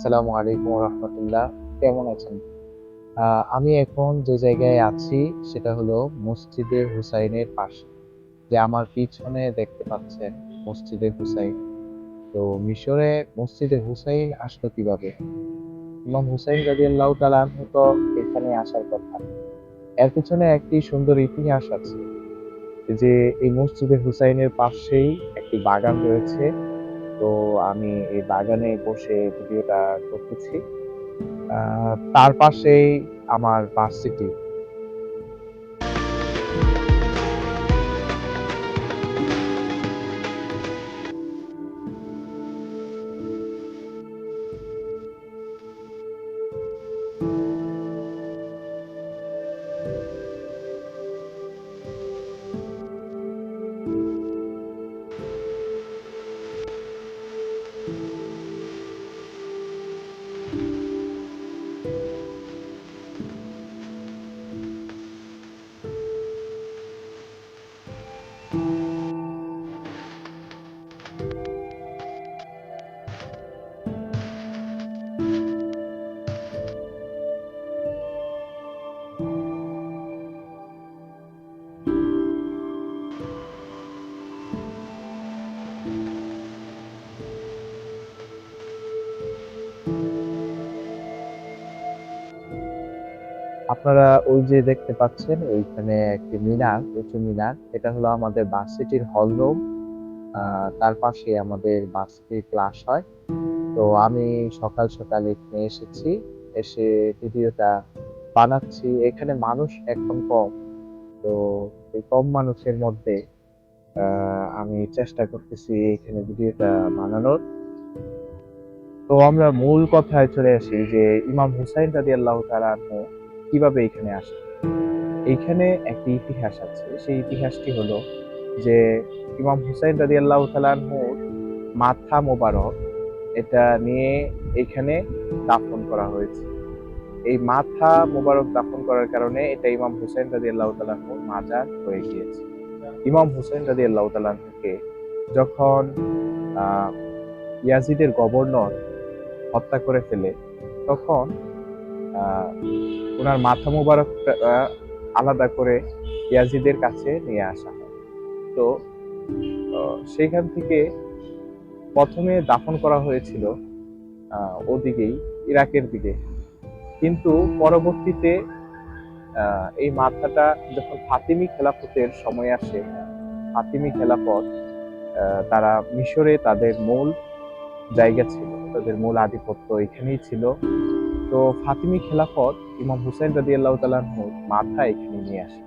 আসসালামু আলাইকুম রহমতুল্লাহ। কেমন আছেন? আমি এখন যে জায়গায় আছি সেটা হলো মসজিদে হুসাইনের পাশে। যে আমার পিছনে দেখতে পাচ্ছেন মসজিদে হুসাইন। তো মিশরে মসজিদে হুসাইন আসলো কিভাবে? ইমাম হুসাইন রাদিয়াল্লাহু তাআলা আনহু তো এখানে আসার কথা। এর পিছনে একটি সুন্দর ইতিহাস আছে। যে এই মসজিদে হুসাইনের পাশেই একটি বাগান রয়েছে। তো আমি এই বাগানে বসে ভিডিওটা করতেছি। তার পাশেই আমার ভার্সিটি। আপনারা ওই যে দেখতে পাচ্ছেন ওইখানে একটি মিনার, উঁচু মিনার। এটা হলো আমাদের ভার্সিটির হল রুম। তার পাশে আমাদের ভার্সিটির ক্লাস হয়। তো আমি সকাল সকাল এখানে এসেছি, এসে ভিডিওটা বানাচ্ছি। এখানে মানুষ এখন কম। তো এই কম মানুষের মধ্যে আমি চেষ্টা করতেছি এখানে ভিডিওটা বানানোর। তো আমরা মূল কথায় চলে আসি যে ইমাম হুসাইন রাদিয়াল্লাহু তাআলা আনহু কিভাবে এখানে আসে। এইখানে একটি ইতিহাস আছে। সেই ইতিহাসটি হলো যে ইমাম হুসাইন রাদিয়াল্লাহু তাআলা আনহুর মাথা মোবারক এটা নিয়ে এখানে দাফন করা হয়েছে। এই মাথা মোবারক দাফন করার কারণে এটা ইমাম হুসাইন রাদিয়াল্লাহু তাআলা আনহুর মাজার হয়ে গিয়েছে। ইমাম হুসাইন রাদিয়াল্লাহু তাআলা আনহুকে যখন আহ ইয়াজিদের গভর্নর হত্যা করে ফেলে, তখন আহ ওনার মাথা মোবারক আলাদা করে ইয়াজিদের কাছে নিয়ে আসা হয়। তো সেইখান থেকে প্রথমে দাফন করা হয়েছিল ওদিকেই, ইরাকের দিকে। কিন্তু পরবর্তীতে এই মাথাটা যখন ফাতিমি খেলাফতের সময় আসে, ফাতিমি খেলাফত তারা মিশরে তাদের মূল জায়গা ছিল, তাদের মূল আধিপত্য এখানেই ছিল। তো ফাতিমি খেলাফত ইমাম হুসাইন রাদিয়াল্লাহু তাআলা আনহুর মাথা এখানে নিয়ে আসে।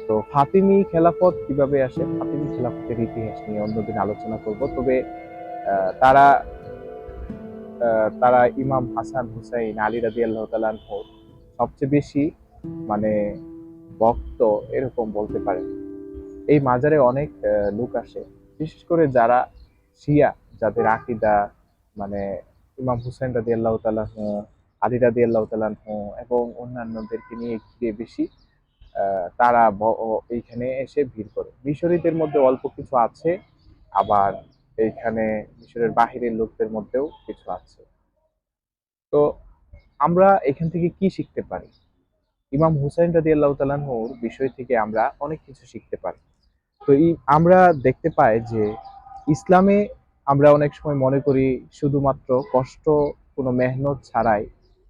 তো ফাতিমি খেলাফত কিভাবে আসে, ফাতিমি খেলাফতের ইতিহাস নিয়ে অন্যদিন আলোচনা করব। তবে তারা তারা ইমাম হাসান হুসাইন আলী রাদিয়াল্লাহু তাআলা আনহুর সবচেয়ে বেশি মানে ভক্ত এরকম বলতে পারেন। এই মাজারে অনেক লোক আসে, বিশেষ করে যারা শিয়া, যাদের আকীদা মানে ইমাম হুসাইন রাদিয়াল্লাহু তাআলা আনহু, আলী রাদিয়াল্লাহু তাআলা আনহু এবং অন্যান্যদেরকে নিয়ে ঘিরে বেশি, তারা এইখানে এসে ভিড় করে। মিশরীদের মধ্যে অল্প কিছু আছে, আবার এইখানে মিশরের বাহিরের লোকদের মধ্যেও কিছু আছে। তো আমরা এখান থেকে কি শিখতে পারি? ইমাম হুসাইন রাদিয়াল্লাহু তাআলা আনহুর বিষয় থেকে আমরা অনেক কিছু শিখতে পারি। তো আমরা দেখতে পাই যে ইসলামে আমরা অনেক সময় মনে করি শুধুমাত্র কষ্ট, কোনো মেহনত ছাড়াই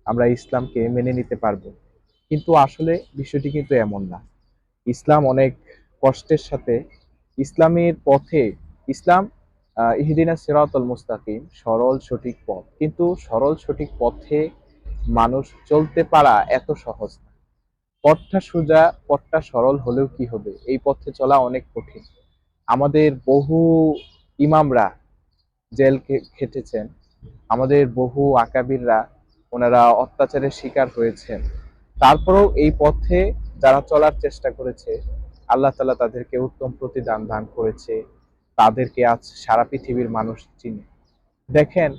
আমরা ইসলামকে মেনে নিতে পারবো। কিন্তু আসলে বিষয়টি কিন্তু এমন না। ইসলাম অনেক কষ্টের সাথে, ইসলামের পথে, ইসলাম ইহদিনাস সিরাতাল মুস্তাকিম, সরল সঠিক পথ। কিন্তু সরল সঠিক পথে মানুষ চলতে পারা এত সহজ না। পথটা সোজা, পথটা সরল হলেও কি হবে? এই পথে চলা অনেক কঠিন। আমাদের বহু ইমামরা জেল খেটেছেন, আমাদের বহু আকাবিররা ওনারা অত্যাচারের শিকার হয়েছেন। তারপরেও এই পথে যারা চলার চেষ্টা করেছে, আল্লাহ তাআলা তাদেরকে উত্তম প্রতিদান দান করেছে। তাদেরকে আজ সারা পৃথিবীর মানুষ চিনে। দেখেন,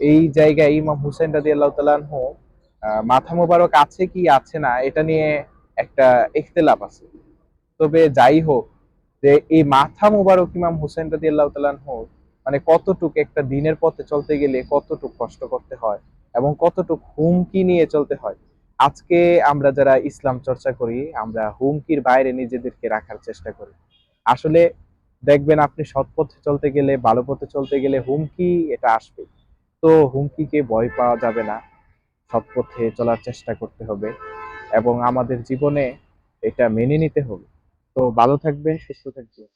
এই জায়গায় ইমাম হুসাইন রাদিয়াল্লাহু তাআলা আনহু মাথা মোবারক আছে কি আছে না এটা নিয়ে একটা ইখতিলাফ আছে। তবে যাই হোক, যে এই মাথা মোবারক ইমাম হুসাইন রাদিয়াল্লাহু তাআলা আনহুর মানে কতটুক একটা দিনের পথে চলতে গেলে কতটুক কষ্ট করতে হয় এবং কতটুক হুমকি নিয়ে চলতে হয়। আজকে আমরা যারা ইসলাম চর্চা করি আমরা হুমকির বাইরে নিজেদেরকে রাখার চেষ্টা করি। আসলে দেখবেন আপনি সৎ পথে চলতে গেলে, ভালো পথে চলতে গেলে হুমকি এটা আসবে। তো হুমকিকে ভয় পাওয়া যাবে না, সৎ পথে চলার চেষ্টা করতে হবে এবং আমাদের জীবনে এটা মেনে নিতে হবে। তো ভালো থাকবেন, সুস্থ থাকবেন।